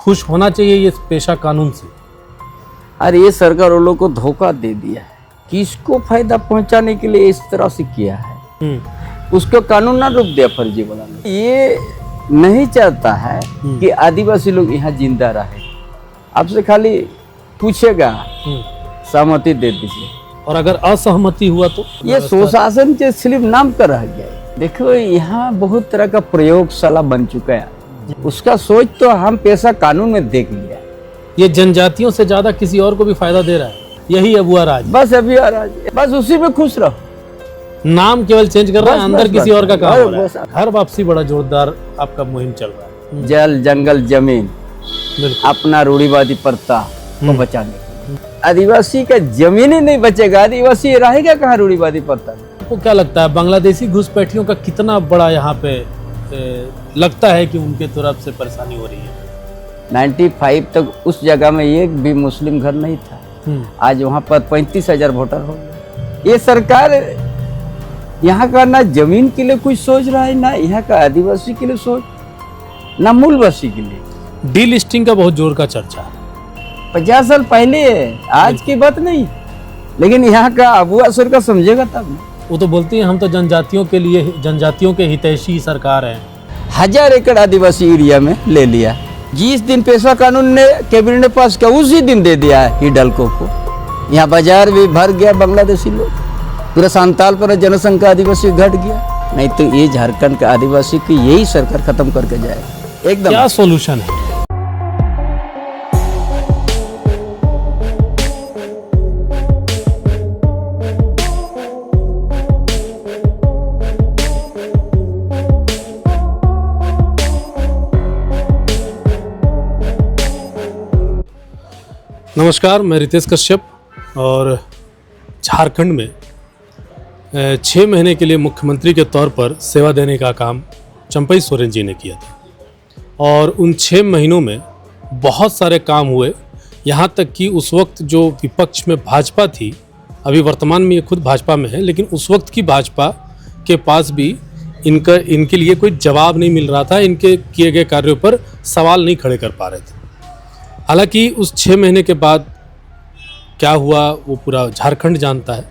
खुश होना चाहिए ये पेशा कानून से। अरे ये सरकार उन लोग को धोखा दे दिया है, किसको फायदा पहुंचाने के लिए इस तरह से किया है। उसको कानून ना रोक दिया फर्जी बनाने। ये नहीं चाहता है कि आदिवासी लोग यहाँ जिंदा रहे। आपसे खाली पूछेगा, सहमति दे दीजिए, और अगर असहमति हुआ तो ये स्वशासन के सिर्फ नाम का रह गया है। देखो यहाँ बहुत तरह का प्रयोगशाला बन चुका है, उसका सोच तो हम पेशा कानून में देख लिया। ये जनजातियों से ज्यादा किसी और को भी फायदा दे रहा है, यही अबुआ राज। बस अभी बस उसी में खुश रहो, नाम केवल चेंज कर रहा है, अंदर किसी और का काम हो रहा है। बस। घर वापसी बड़ा जोरदार आपका मुहिम चल रहा है। जल जंगल जमीन बिल्कुल। अपना रूढ़िवादी प्रथा को बचाने के लिए। आदिवासी का जमीन ही नहीं बचेगा, आदिवासी रहेगा कहाँ रूढ़िवादी प्रथा में। आपको क्या लगता है बांग्लादेशी घुसपैठियों का कितना बड़ा यहाँ पे लगता है कि उनके तरफ से परेशानी हो रही है? 95 तक उस जगह में एक भी मुस्लिम घर नहीं था, आज वहाँ पर 35,000 वोटर हो गए। ये सरकार यहाँ का ना जमीन के लिए कुछ सोच रहा है, ना यहाँ का आदिवासी के लिए सोच, ना मूलवासी के लिए। डी लिस्टिंग का बहुत जोर का चर्चा है। 50 साल पहले है, आज की बात नहीं। लेकिन यहाँ का अबुआ सर का समझेगा तब। वो तो बोलती है हम तो जनजातियों के लिए, जनजातियों के हितैषी सरकार है। 1000 एकड़ आदिवासी एरिया में ले लिया। जिस दिन पेशा कानून ने कैबिनेट ने पास किया उसी दिन दे दिया है हिडल्को को। यहाँ बाजार भी भर गया, बांग्लादेशी लोग, पूरा सांताल पर जनसंख्या आदिवासी घट गया। नहीं तो ये झारखंड के आदिवासी की यही सरकार खत्म करके जाएगा एकदम। क्या सॉल्यूशन है? नमस्कार, मैं रितेश कश्यप। और झारखंड में 6 महीने के लिए मुख्यमंत्री के तौर पर सेवा देने का काम चंपई सोरेन जी ने किया था। और उन 6 महीनों में बहुत सारे काम हुए, यहाँ तक कि उस वक्त जो विपक्ष में भाजपा थी, अभी वर्तमान में ये खुद भाजपा में है, लेकिन उस वक्त की भाजपा के पास भी इनके लिए कोई जवाब नहीं मिल रहा था, इनके किए गए कार्यों पर सवाल नहीं खड़े कर पा रहे थे। हालांकि उस 6 महीने के बाद क्या हुआ वो पूरा झारखंड जानता है।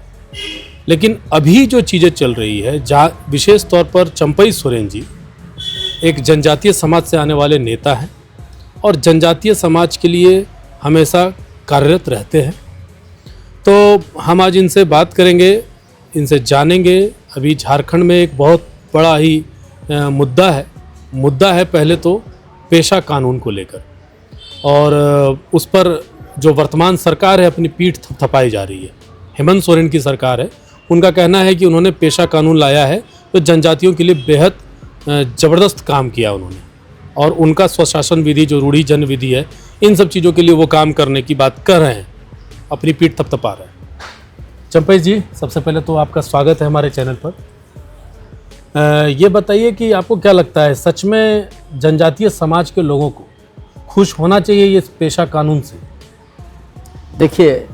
लेकिन अभी जो चीज़ें चल रही है, विशेष तौर पर चंपई सोरेन जी एक जनजातीय समाज से आने वाले नेता हैं और जनजातीय समाज के लिए हमेशा कार्यरत रहते हैं। तो हम आज इनसे बात करेंगे, इनसे जानेंगे। अभी झारखंड में एक बहुत बड़ा ही मुद्दा है पहले तो पेशा कानून को लेकर, और उस पर जो वर्तमान सरकार है अपनी पीठ थपथपाई जा रही है। हेमंत सोरेन की सरकार है, उनका कहना है कि उन्होंने पेशा कानून लाया है तो जनजातियों के लिए बेहद ज़बरदस्त काम किया उन्होंने, और उनका स्वशासन विधि जो रूढ़ी जन विधि है, इन सब चीज़ों के लिए वो काम करने की बात कर रहे हैं, अपनी पीठ थपथपा रहे हैं। चंपई जी, सबसे पहले तो आपका स्वागत है हमारे चैनल पर। ये बताइए कि आपको क्या लगता है, सच में जनजातीय समाज के लोगों को खुश होना चाहिए ये पेशा कानून से? देखिए,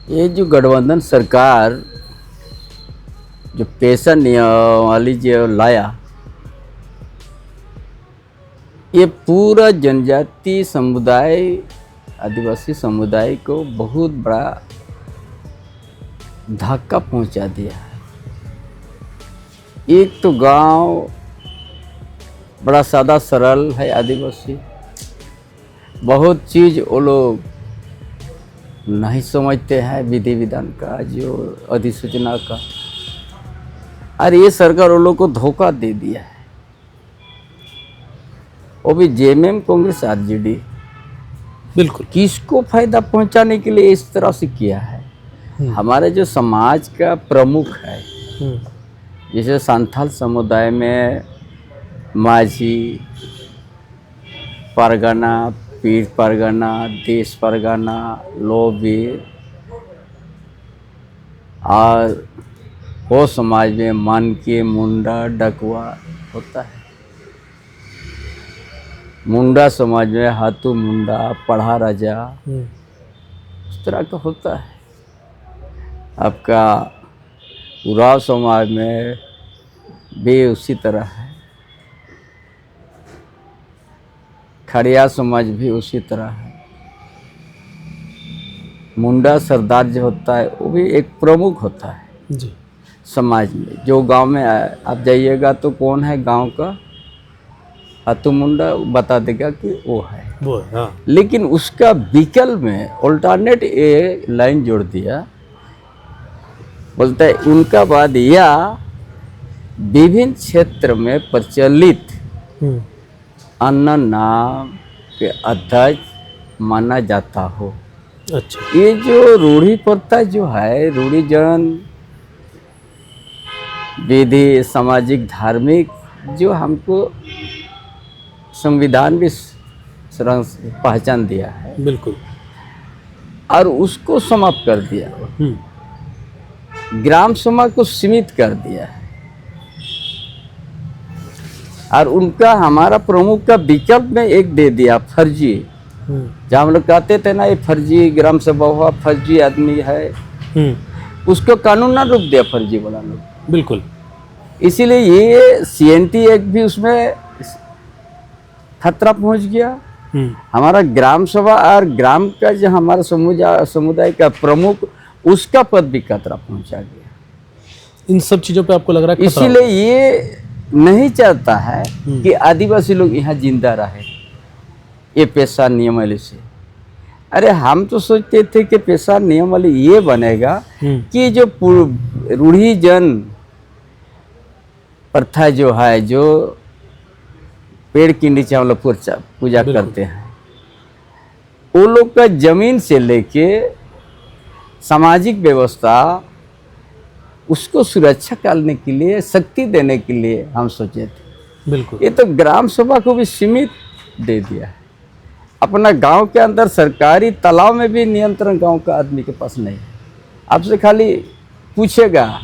ये जो गठबंधन सरकार जो पेशा नियमावली जो लाया, ये पूरा जनजाति समुदाय, आदिवासी समुदाय को बहुत बड़ा धक्का पहुंचा दिया है। एक तो गांव बड़ा सादा सरल है, आदिवासी बहुत चीज़ वो लोग नहीं समझते हैं, विधि विधान का, जो अधिसूचना का। और ये सरकार उन लोग को धोखा दे दिया है, वो भी जेएमएम, कांग्रेस, आरजेडी। बिल्कुल। किसको फायदा पहुंचाने के लिए इस तरह से किया है। हमारे जो समाज का प्रमुख है, जैसे सांथाल समुदाय में माझी, परगना, पीर परगना, देश परगना, लोबीर, और वो समाज में मानके, मुंडा, डकवा होता है। मुंडा समाज में हाथू मुंडा, पढ़ा राजा, इस तरह का होता है। आपका उराव समाज में भी उसी तरह है। खड़िया समाज भी उसी तरह है। मुंडा सरदार जो होता है वो भी एक प्रमुख होता है जी। समाज में। जो गांव में आप जाइएगा तो कौन है गांव का हाथू मुंडा बता देगा कि वो है। वो है, हाँ। लेकिन उसका विकल्प में ऑल्टरनेट ए लाइन जोड़ दिया, बोलता है उनका बाद या विभिन्न क्षेत्र में प्रचलित अन्य नाम के अध्यक्ष माना जाता हो। अच्छा। ये जो रूढ़ी प्रथा जो है, रूढ़ीजन विधि सामाजिक धार्मिक जो हमको संविधान भी पहचान दिया है, बिल्कुल। और उसको समाप्त कर दिया, ग्राम सभा को सीमित कर दिया है। और उनका हमारा प्रमुख का विकल्प में एक दे दिया फर्जी। जहाँ हम लोग कहते थे ना ये फर्जी ग्राम सभा हुआ, फर्जी आदमी है, उसको कानून रूप दिया फर्जी वाला लोग। बिल्कुल। इसीलिए ये CNT एक्ट भी उसमें खतरा पहुंच गया। हमारा ग्राम सभा और ग्राम का जो हमारा समुदाय का प्रमुख, उसका पद भी खतरा पहुंचा गया। इन सब चीजों पे आपको लग रहा है खतरा इसीलिए ये नहीं चाहता है कि आदिवासी लोग यहाँ जिंदा रहे ये पेशा नियमावली से। अरे हम तो सोचते थे कि पेशा नियमावली ये बनेगा कि जो रूढ़ीजन प्रथा जो है, जो पेड़ के नीचे हम लोग पूजा करते हैं, वो लोग का जमीन से लेके सामाजिक व्यवस्था उसको सुरक्षा करने के लिए, शक्ति देने के लिए हम सोचे थे। बिल्कुल। ये तो ग्राम सभा को भी सीमित दे दिया है। अपना गांव के अंदर सरकारी तालाब में भी नियंत्रण गांव का आदमी के पास नहीं है। आपसे खाली पूछेगा,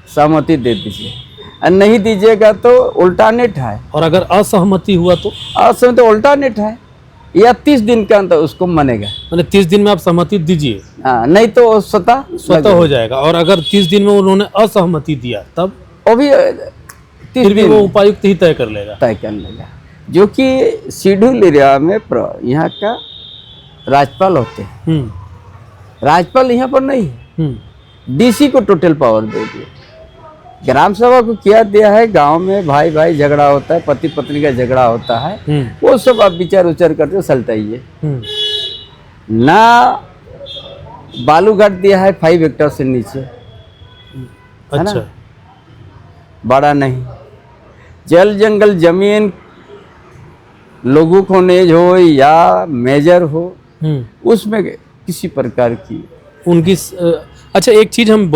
सहमति दे दीजिए, और नहीं दीजिएगा तो अल्टरनेट है। और अगर असहमति हुआ तो असहमति तो अल्टरनेट है, या 30 दिन के अंदर उसको मानेगा। मैंने 30 दिन में आप सहमति दीजिए, नहीं तो स्वतः हो जाएगा। और अगर 30 दिन में उन्होंने असहमति दिया तब वो भी फिर भी वो उपायुक्त ही तय कर लेगा। जो कि शेड्यूल एरिया में यहाँ का राज्यपाल होते हैं। राज्यपाल यहाँ पर नहीं है, DC को टोटल पावर दे दिया। ग्राम सभा को क्या दिया है, गांव में भाई भाई झगड़ा होता है, पति पत्नी का झगड़ा होता है, वो सब आप विचार उचार करते सलटाइए। ना बालूघाट दिया है 5 हेक्टेयर से नीचे, अच्छा, बड़ा नहीं। जल जंगल जमीन लोगों को नेज हो या मेजर हो, उसमें किसी प्रकार की उनकी अच्छा एक चीज हम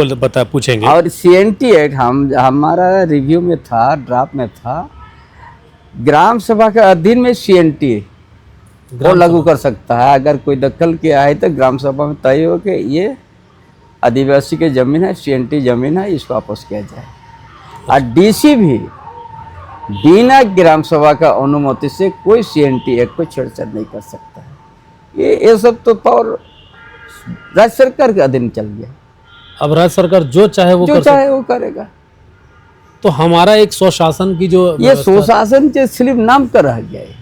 पूछेंगे। और CNT एक्ट हमारा रिव्यू में था, ड्राफ्ट में था, ग्राम सभा के अधीन में CNT वो लागू कर सकता है। अगर कोई दखल किया है तो ग्राम सभा में तय हो कि ये आदिवासी की जमीन है, CNT जमीन है, इसको वापस किया जाए। और DC भी बिना ग्राम सभा का अनुमति से कोई CNT एक्ट को छेड़छाड़ नहीं कर सकता है। ये सब तो पावर राज्य सरकार के अधीन चल गया। अब राज्य सरकार जो चाहे वो करेगा। तो हमारा एक स्वशासन की जो ये स्वशासन के सिर्फ नाम का रह गया है।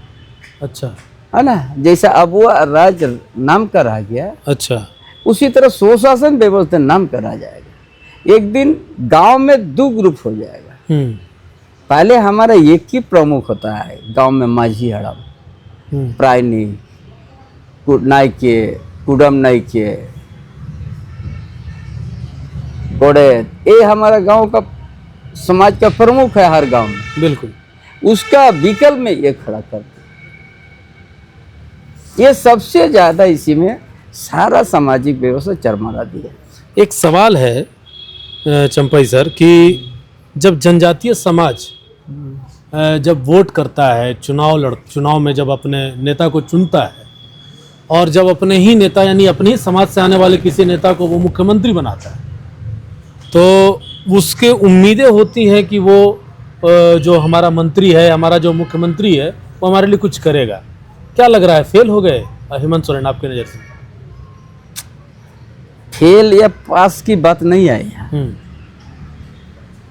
अच्छा, है ना, जैसा अबुआ राज्य नाम का रह गया, अच्छा, उसी तरह स्वशासन व्यवस्था नाम का रह जाएगा। एक दिन गांव में 2 ग्रुप हो जाएगा। पहले हमारा एक ही प्रमुख होता है गांव में, माझी हड़म, प्रायनी, नाइके, कुडम नाइके, गोड़े, ये हमारा गांव का समाज का प्रमुख है हर गांव में। बिल्कुल। उसका विकल्प में ये खड़ा कर दिया। ये सबसे ज्यादा इसी में सारा सामाजिक व्यवस्था चरमरा दिया। एक सवाल है चंपई सर कि जब जनजातीय समाज जब वोट करता है, चुनाव में जब अपने नेता को चुनता है, और जब अपने ही नेता यानी अपने ही समाज से आने वाले किसी नेता को वो मुख्यमंत्री बनाता है, तो उसके उम्मीदें होती हैं कि वो जो हमारा मंत्री है, हमारा जो मुख्यमंत्री है, वो हमारे लिए कुछ करेगा। क्या लग रहा है, फेल हो गए हेमंत सोरेन आपके नज़र से? फेल या पास की बात नहीं आई है।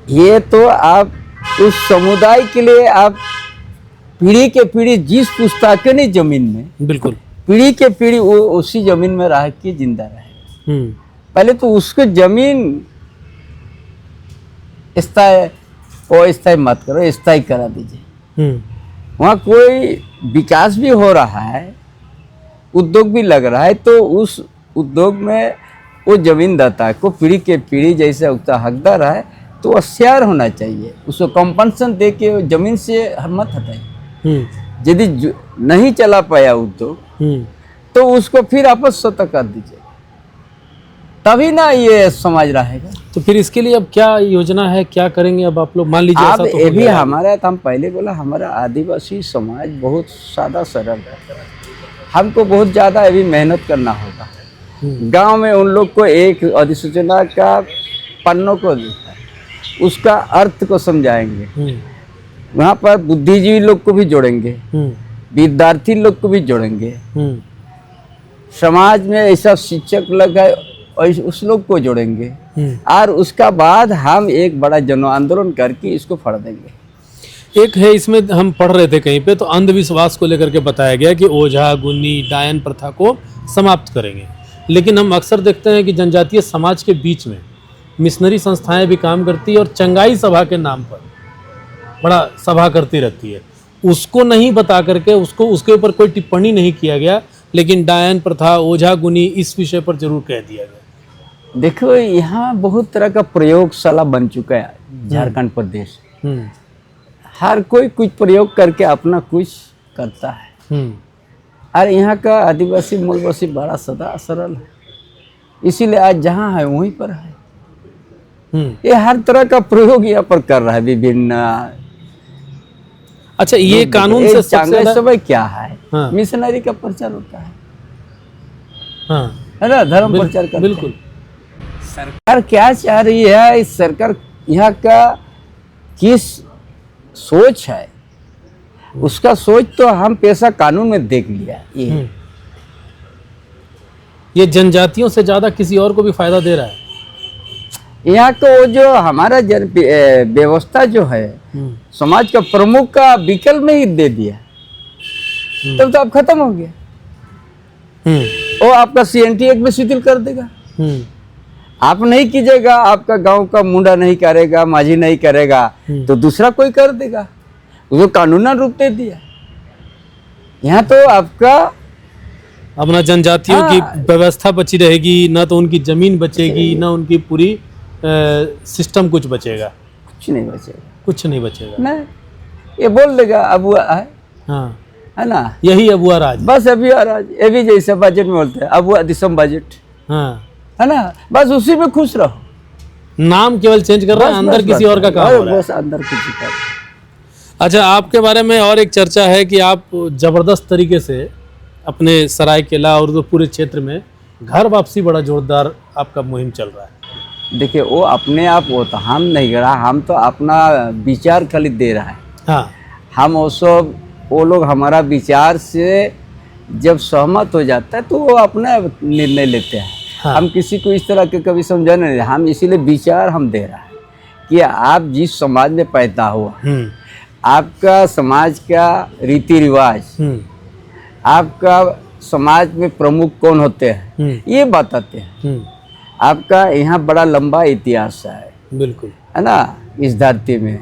ये तो आप उस समुदाय के लिए आप पीढ़ी के पीढ़ी जिस पुश्तैनी जमीन में, बिल्कुल। पीढ़ी के पीढ़ी वो उसी जमीन में रह के जिंदा रहे। पहले तो उसको जमीन स्थायी अस्थायी मत करो, स्थायी करा दीजिए। वहाँ कोई विकास भी हो रहा है, उद्योग भी लग रहा है, तो उस उद्योग में वो जमीनदाता को पीढ़ी के पीढ़ी जैसे उसका हकदार है तो होशियार होना चाहिए, उसको कंपनसेशन दे के जमीन से मत हटाइए। यदि नहीं चला पाया उद्योग तो उसको फिर आपस स्वतः कर दीजिए, तभी ना ये समाज रहेगा। तो फिर इसके लिए अब क्या योजना है, क्या करेंगे अब आप लोग? मान लीजिए अब ऐसा तो ये हो भी गया। हमारा, तो हम पहले बोला हमारा आदिवासी समाज बहुत सादा सरल है, हमको बहुत ज़्यादा अभी मेहनत करना होगा। गांव में उन लोग को एक अधिसूचना का पन्नों को देता है, उसका अर्थ को समझाएंगे, वहाँ पर बुद्धिजीवी लोग को भी जोड़ेंगे, विद्यार्थी लोग को भी जोड़ेंगे, समाज में ऐसा शिक्षक लोग है उस लोग को जोड़ेंगे, और उसका बाद हम एक बड़ा जन आंदोलन करके इसको फड़ देंगे। एक है इसमें हम पढ़ रहे थे कहीं पे, तो अंधविश्वास को लेकर के बताया गया कि ओझा गुनी डायन प्रथा को समाप्त करेंगे, लेकिन हम अक्सर देखते हैं कि जनजातीय समाज के बीच में मिशनरी संस्थाएं भी काम करती है और चंगाई सभा के नाम पर बड़ा सभा करती रहती है, उसको नहीं बता करके उसके ऊपर कोई टिप्पणी नहीं किया गया, लेकिन डायन प्रथा ओझा गुनी इस विषय पर जरूर कह दिया गया। देखो यहाँ बहुत तरह का प्रयोगशाला बन चुका है झारखंड प्रदेश, हर कोई कुछ प्रयोग करके अपना कुछ करता है, और यहाँ का आदिवासी मूलवासी बड़ा सदा सरल है, इसीलिए आज जहाँ है वहीं पर है। ये हर तरह का प्रयोग यहाँ पर कर रहा है विभिन्न। अच्छा, ये कानून से सबसे समय क्या है? हाँ। मिशनरी का प्रचार होता है, हाँ, है ना, धर्म प्रचार करते हैं। बिल्कुल। सरकार क्या चाह रही है, इस सरकार यहाँ का किस सोच है, उसका सोच तो हम पेशा कानून में देख लिया। ये जनजातियों से ज्यादा किसी और को भी फायदा दे रहा है। यहाँ को जो हमारा व्यवस्था जो है समाज का प्रमुख का विकल्प में ही दे दिया, तब तो आप खत्म हो गया। वो आपका CNT एक्ट में शिथिल कर देगा, आप नहीं कीजिएगा, आपका गांव का मुंडा नहीं करेगा, माझी नहीं करेगा, तो दूसरा कोई कर देगा, उसको कानूनन रूप दे दिया। यहाँ तो आपका अपना जनजातियों की व्यवस्था बची रहेगी, ना तो उनकी जमीन बचेगी, ना उनकी पूरी सिस्टम कुछ बचेगा, कुछ नहीं बचेगा, कुछ नहीं बचेगा। नहीं, ये बोल देगा अबुआ है, हाँ, है ना, यही अबुआ राज, बस अबुआ राज। ये भी जैसे बजट में बोलते हैं अबुआ दिसम बजट, हाँ, है ना, बस उसी में खुश रहो, नाम केवल चेंज कर रहा है, अंदर किसी और का काम हो रहा है। बस अंदर किसी का। अच्छा, आपके बारे में और एक चर्चा है कि आप जबरदस्त तरीके से अपने सरायकेला और तो पूरे क्षेत्र में घर वापसी बड़ा जोरदार आपका मुहिम चल रहा है। देखिए वो अपने आप वो तो हम नहीं कर रहा, हम तो अपना विचार खाली दे रहा है। हाँ, हम वो लोग हमारा विचार से जब सहमत हो जाता है तो वो अपना निर्णय लेते हैं। हाँ। हम किसी को इस तरह के कभी समझाने नहीं, हम इसीलिए विचार हम दे रहा है कि आप जिस समाज में पैदा हुआ, आपका समाज का रीति रिवाज, आपका समाज में प्रमुख कौन होते हैं, ये बताते हैं। आपका यहाँ बड़ा लंबा इतिहास है, बिल्कुल, है ना, इस धरती में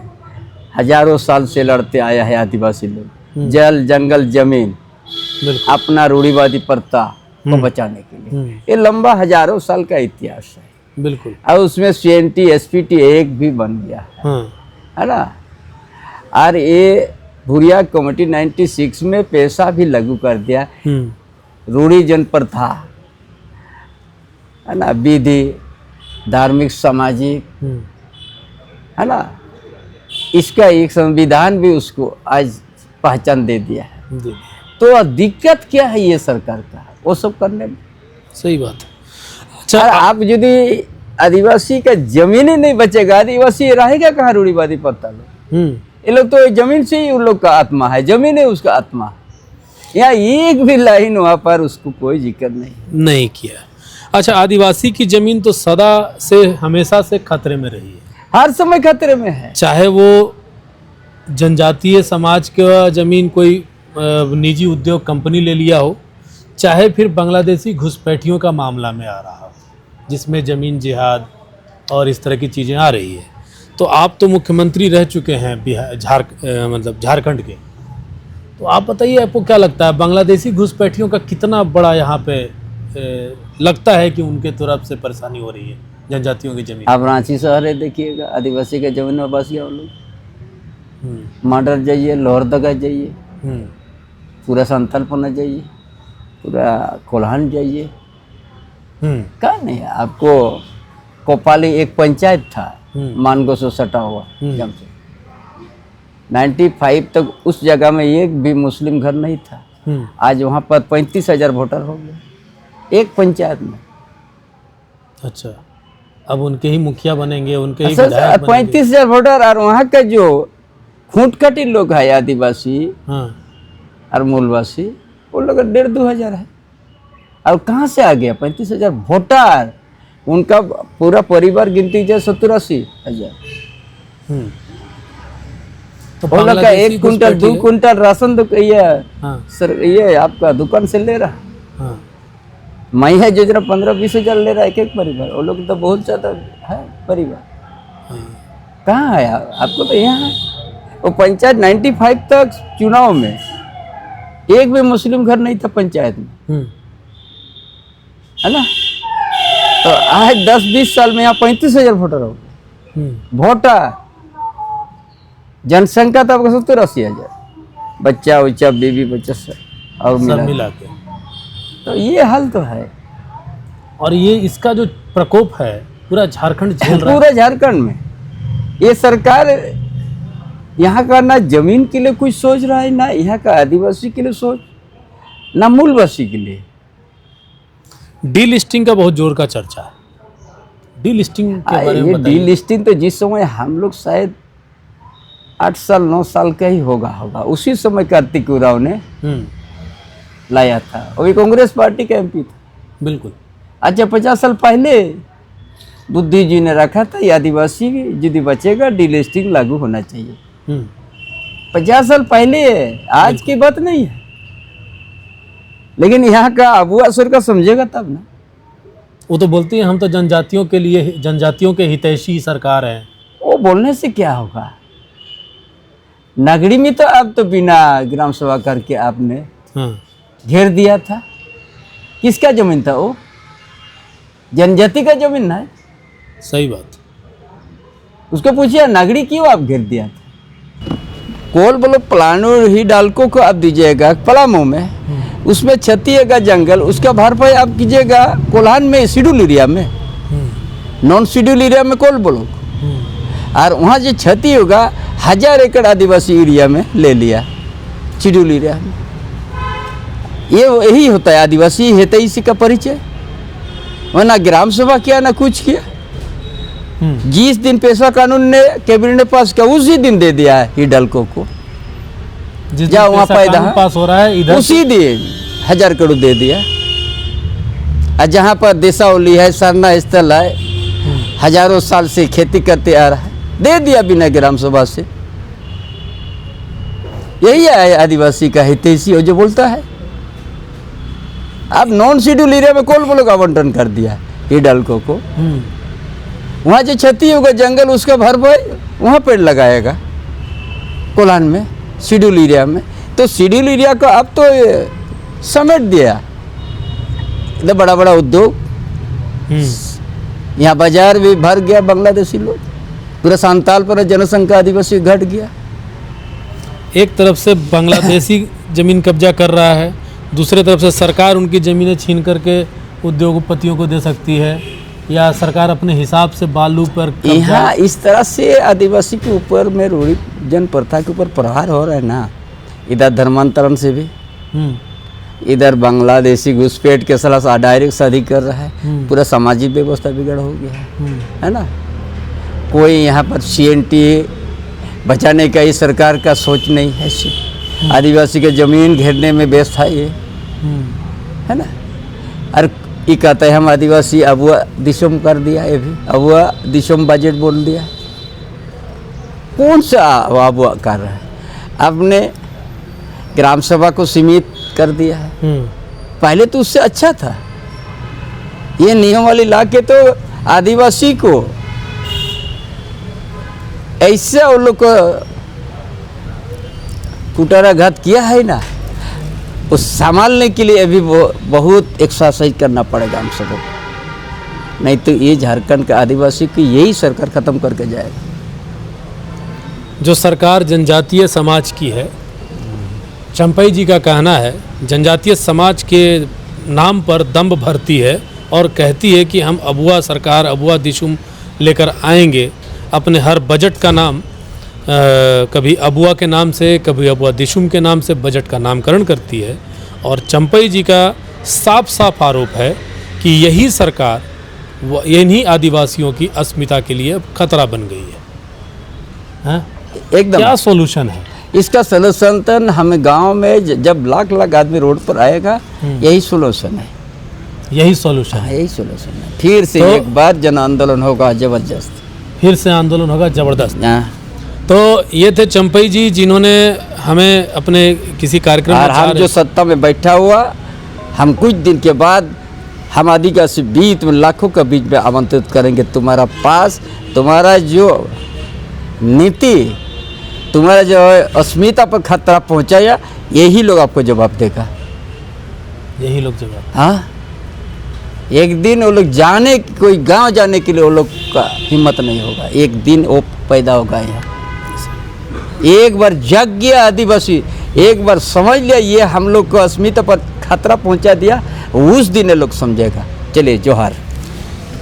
हजारों साल से लड़ते आया है आदिवासी लोग, जल जंगल जमीन, अपना रूढ़िवादी प्रथा को बचाने के लिए। ये लंबा हजारों साल का इतिहास है, बिल्कुल, और उसमें CNT SPT एक्ट भी बन गया है ना, और ये भूरिया कमेटी 96 में पैसा भी लागू कर दिया, रूढ़ी जन प्रथा, है ना, विधि धार्मिक सामाजिक, है ना, इसका एक संविधान भी उसको आज पहचान दे दिया है। तो दिक्कत क्या है ये सरकार का, वो सब करने में। सही बात है। अच्छा, आप यदि आदिवासी का जमीन ही नहीं बचेगा, आदिवासी रहेगा कहाँ? रूढ़िवादी प्रथा लोग, ये लोग तो जमीन से ही उन लोग का आत्मा है, जमीन है उसका आत्मा। यहाँ एक भी लाइन वहाँ पर उसको कोई जिक्र नहीं किया। अच्छा, आदिवासी की जमीन तो सदा से हमेशा से खतरे में रही है, हर समय खतरे में है, चाहे वो जनजातीय समाज का ज़मीन कोई निजी उद्योग कंपनी ले लिया हो, चाहे फिर बांग्लादेशी घुसपैठियों का मामला में आ रहा हो, जिसमें ज़मीन जिहाद और इस तरह की चीज़ें आ रही है। तो आप तो मुख्यमंत्री रह चुके हैं बिहार मतलब झारखंड के, तो आप बताइए आपको क्या लगता है बांग्लादेशी घुसपैठियों का कितना बड़ा यहाँ पे लगता है कि उनके तरफ से परेशानी हो रही है जनजातियों की ज़मीन? आप रांची शहर है देखिएगा, आदिवासी के जमीन में बस गया वो लोग। माडर जाइए, लोहरदगा जाइए, पूरा संथलपना जाइए, पूरा कोल्हान जाइए, कहाँ नहीं है आपको। कोपाली एक पंचायत था मानगो से सटा हुआ, जब से 95 तक उस जगह में एक भी मुस्लिम घर नहीं था। आज वहाँ पर 35,000 वोटर हो गए एक पंचायत में। अच्छा, अब उनके ही मुखिया बनेंगे, उनके ही विधायक बनेंगे। 35,000 वोटर, और वहाँ का जो खूंटकटी लोग है आदिवासी और मूलवासी, वो लोग 1,500-2,000 है। और कहाँ से आ गया 35,000 वोटर? उनका पूरा परिवार गिनती जाए 70-80 हजार। तो वो लोग का 1 कुंटल 2 कुंटल राशन तो ये आपका दुकान से ले रहा। मैं योजना 15-20 हजार ले रहा है एक परिवार। वो लोग तो बहुत ज्यादा है परिवार। कहाँ है आपको? तो यहाँ वो पंचायत 95 तक चुनाव में एक भी मुस्लिम घर नहीं था पंचायत में, है ना। तो आज 10-20 साल में यहाँ 35,000 वोटर हो गए। वोटर जनसंख्या तो आपका 70-80 हजार, बच्चा उच्चा बीवी बच्चा सब और मिला के। तो ये हाल तो है। और ये इसका जो प्रकोप है पूरा झारखंड झेल रहा है। पूरा झारखंड में ये सरकार यहाँ का ना जमीन के लिए कुछ सोच रहा है, ना यहाँ का आदिवासी के लिए सोच, ना मूलवासी के लिए। डीलिस्टिंग का बहुत जोर का चर्चा है। डीलिस्टिंग के बारे में बताइए। डीलिस्टिंग तो जिस समय हम लोग शायद 8 साल 9 साल का ही होगा उसी समय कार्तिक उरांव ने लाया था। वो कांग्रेस पार्टी का MP था। बिल्कुल। अच्छा, 50 साल पहले बुद्धि जी ने रखा था ये आदिवासी यदि बचेगा डीलिस्टिंग लागू होना चाहिए। 50 साल पहले है, आज की बात नहीं है। लेकिन यहाँ का अबू असर का समझेगा तब ना। वो तो बोलती है हम तो जनजातियों के लिए, जनजातियों के हितैषी सरकार है। वो बोलने से क्या होगा? नगरी में तो अब तो बिना ग्राम सभा करके आपने घेर दिया था। किसका जमीन था वो? जनजाति का जमीन है। सही बात। उसको पूछिए नगरी क्यों आप घेर दिया था? कोल बोलो पलानो ही डालको को आप दीजिएगा पलामू में, उसमें छतिएगा जंगल, उसका भरपाई आप कीजिएगा कोल्हान में शेड्यूल एरिया में, नॉन शेड्यूल एरिया में कोल बोलो। और वहाँ जो क्षति होगा 1000 एकड़ आदिवासी एरिया में ले लिया शेड्यूल एरिया में। ये यही होता है आदिवासी है तो इसी का परिचय। वरना ग्राम सभा किया ना कुछ किया। जिस दिन पेशा कानून ने कैबिनेट ने पास किया उसी दिन दे दिया है हिडल्को को। जहाँ वहाँ पैदा पास हो रहा है इधर उसी दिन 1000 करोड़ दे दिया। और जहाँ पर देसावली है, सरना स्थल है, हजारों साल से खेती करते आ रहा है, दे दिया बिना ग्राम सभा से। यही है आदिवासी का हितैषी हो जो बोलता है। अब नॉन शेड्यूल एरिया में कोल बोलो का आवंटन कर दिया हिडल्को को। वहाँ जो क्षति होगा जंगल उसका भरपाई वहाँ पेड़ लगाएगा कोल्हान में शेड्यूल एरिया में। तो शेड्यूल एरिया को अब तो समेट दिया इधर बड़ा बड़ा उद्योग। यहाँ बाजार भी भर गया बांग्लादेशी लोग। पूरा सांताल पर जनसंख्या आदिवासी घट गया। एक तरफ से बांग्लादेशी जमीन कब्जा कर रहा है, दूसरे तरफ से सरकार उनकी ज़मीनें छीन करके उद्योगपतियों को दे सकती है, या सरकार अपने हिसाब से बालू पर यहाँ इस तरह से आदिवासी के ऊपर में रूढ़ी जन प्रथा के ऊपर प्रहार हो रहा है ना। इधर धर्मांतरण से भी, इधर बांग्लादेशी घुसपैठ के सलाह डायरेक्ट शादी कर रहा है। पूरा सामाजिक व्यवस्था बिगड़ हो गया है ना। कोई यहाँ पर CNT बचाने का इस सरकार का सोच नहीं है। आदिवासी के जमीन घेरने में व्यस्त है ये, है ना। और ये कहता है हम आदिवासी अबुआ दिशम कर दिया। ये भी अबुआ दिशम बजट बोल दिया। कौन सा अब कर रहा है? आपने ग्राम सभा को सीमित कर दिया है। पहले तो उससे अच्छा था। ये नियम वाली ला के तो आदिवासी को ऐसा उन लोग को कुटाराघात किया है ना, उस संभालने के लिए अभी बहुत एक्सरसाइज करना पड़ेगा हम सबको, नहीं तो ये झारखंड के आदिवासी की यही सरकार खत्म करके जाएगा। जो सरकार जनजातीय समाज की है, चंपई जी का कहना है जनजातीय समाज के नाम पर दंभ भरती है और कहती है कि हम अबुआ सरकार, अबुआ दिशुम लेकर आएंगे। अपने हर बजट का नाम कभी अबुआ के नाम से, कभी अबुआ दिशुम के नाम से बजट का नामकरण करती है। और चंपई जी का साफ साफ आरोप है कि यही सरकार इन्हीं आदिवासियों की अस्मिता के लिए खतरा बन गई है। हाँ? एकदम क्या सॉल्यूशन है इसका? सॉल्यूशन तो हमें गांव में जब लाख लाख आदमी रोड पर आएगा, यही सॉल्यूशन है। यही सॉल्यूशन है, यही सॉल्यूशन है। फिर से तो एक बार जन आंदोलन होगा जबरदस्त, फिर से आंदोलन होगा जबरदस्त। हाँ। तो ये थे चंपई जी जिन्होंने हमें अपने किसी कार्यक्रम और में हम जो सत्ता में बैठा हुआ, हम कुछ दिन के बाद हम आदिवासी बीच में लाखों के बीच में आमंत्रित करेंगे तुम्हारा पास। तुम्हारा जो नीति, तुम्हारा जो अस्मिता पर खतरा पहुंचाया, यही लोग आपको जवाब देगा। यही लोग जवाब, हाँ, एक दिन वो लोग जाने, कोई गांव जाने के लिए वो लोग का हिम्मत नहीं होगा। एक दिन वो पैदा होगा यहाँ। एक बार जग गया आदिवासी, एक बार समझ लिया ये हम लोग को अस्मिता पर खतरा पहुंचा दिया, उस दिन ये लोग समझेगा। चलिए जोहार।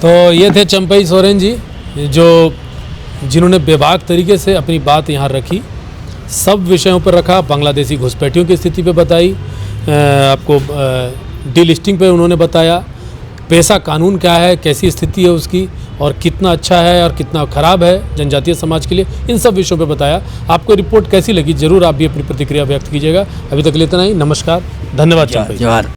तो ये थे चंपई सोरेन जी जो जिन्होंने बेबाक तरीके से अपनी बात यहाँ रखी, सब विषयों पर रखा। बांग्लादेशी घुसपैठियों की स्थिति पे बताई, आपको डीलिस्टिंग पे उन्होंने बताया, पेशा कानून क्या है, कैसी स्थिति है उसकी, और कितना अच्छा है और कितना ख़राब है जनजातीय समाज के लिए, इन सब विषयों पे बताया। आपको रिपोर्ट कैसी लगी ज़रूर आप भी अपनी प्रतिक्रिया व्यक्त कीजिएगा। अभी तक इतना ही, नमस्कार, धन्यवाद चंपई। जोहार।